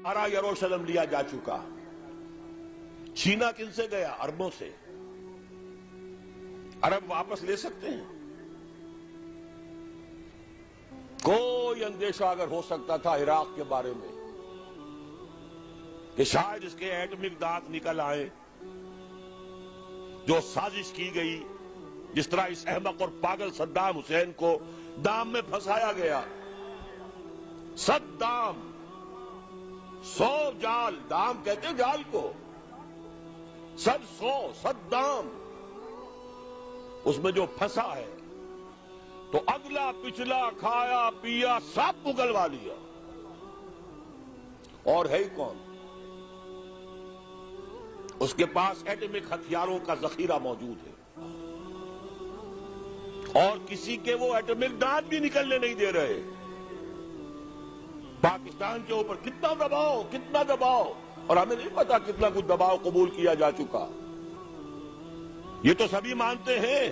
آرا یروشلم لیا جا چکا. چھینا کن سے گیا؟ عربوں سے. عرب واپس لے سکتے ہیں؟ کوئی اندیشہ اگر ہو سکتا تھا عراق کے بارے میں کہ شاید اس کے ایٹمک دانت نکل آئے، جو سازش کی گئی، جس طرح اس احمق اور پاگل صدام حسین کو دام میں پھنسایا گیا. 100 دام، 100 جال، دام کہتے ہیں جال کو، 100 دام اس میں جو پھنسا ہے، تو اگلا پچھلا کھایا پیا سب اگلوا لیا. اور ہے ہی کون؟ اس کے پاس ایٹمک ہتھیاروں کا ذخیرہ موجود ہے، اور کسی کے وہ ایٹمک دانت بھی نکلنے نہیں دے رہے. پاکستان کے اوپر کتنا دباؤ، اور ہمیں نہیں پتا کتنا کچھ دباؤ قبول کیا جا چکا. یہ تو سبھی مانتے ہیں.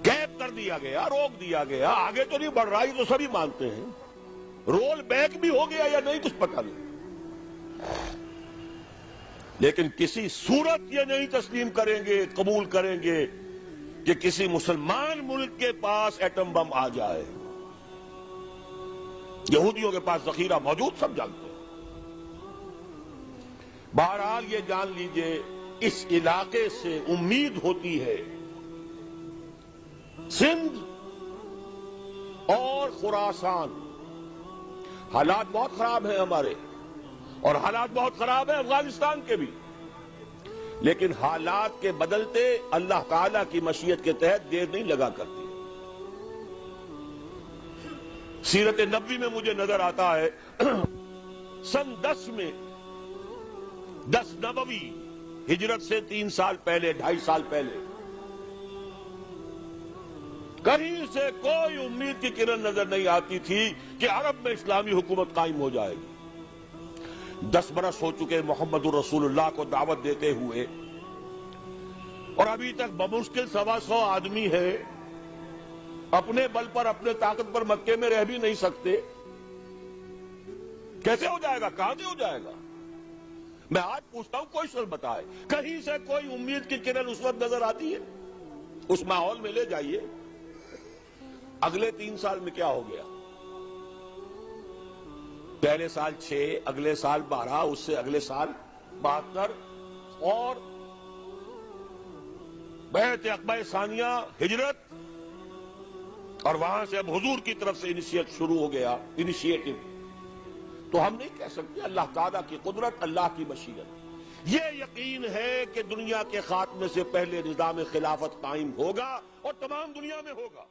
کیپ کر دیا گیا، روک دیا گیا، آگے تو نہیں بڑھ رہا، یہ تو سبھی مانتے ہیں. رول بیک بھی ہو گیا یا نہیں کچھ پتہ نہیں. لیکن کسی صورت یہ نہیں تسلیم کریں گے، قبول کریں گے کہ کسی مسلمان ملک کے پاس ایٹم بم آ جائے. یہودیوں کے پاس ذخیرہ موجود، سب جانتے ہیں. بہرحال یہ جان لیجئے، اس علاقے سے امید ہوتی ہے سندھ اور خراسان. حالات بہت خراب ہیں ہمارے، اور حالات بہت خراب ہیں افغانستان کے بھی، لیکن حالات کے بدلتے اللہ تعالی کی مشیت کے تحت دیر نہیں لگا کرتی. سیرت نبوی میں مجھے نظر آتا ہے سن 10 میں، 10 نبوی، ہجرت سے 3 سال پہلے، 2.5 سال پہلے، کہیں سے کوئی امید کی کرن نظر نہیں آتی تھی کہ عرب میں اسلامی حکومت قائم ہو جائے گی. 10 برس ہو چکے محمد الرسول اللہ کو دعوت دیتے ہوئے، اور ابھی تک بمشکل 125 آدمی ہے. اپنے بل پر، اپنے طاقت پر مکے میں رہ بھی نہیں سکتے. کیسے ہو جائے گا؟ کہاں سے ہو جائے گا؟ میں آج پوچھتا ہوں، کوئی شخص بتائے، کہیں سے کوئی امید کی کرن اس وقت نظر آتی ہے؟ اس ماحول میں لے جائیے. اگلے 3 سال میں کیا ہو گیا؟ پہلے سال 6، اگلے سال 12، اس سے اگلے سال 72، اور بیعت عقبہ ثانیہ، ہجرت، اور وہاں سے اب حضور کی طرف سے شروع ہو گیا انیشیٹو. تو ہم نہیں کہہ سکتے. اللہ تعالیٰ کی قدرت، اللہ کی مشیت. یہ یقین ہے کہ دنیا کے خاتمے سے پہلے نظام خلافت قائم ہوگا، اور تمام دنیا میں ہوگا.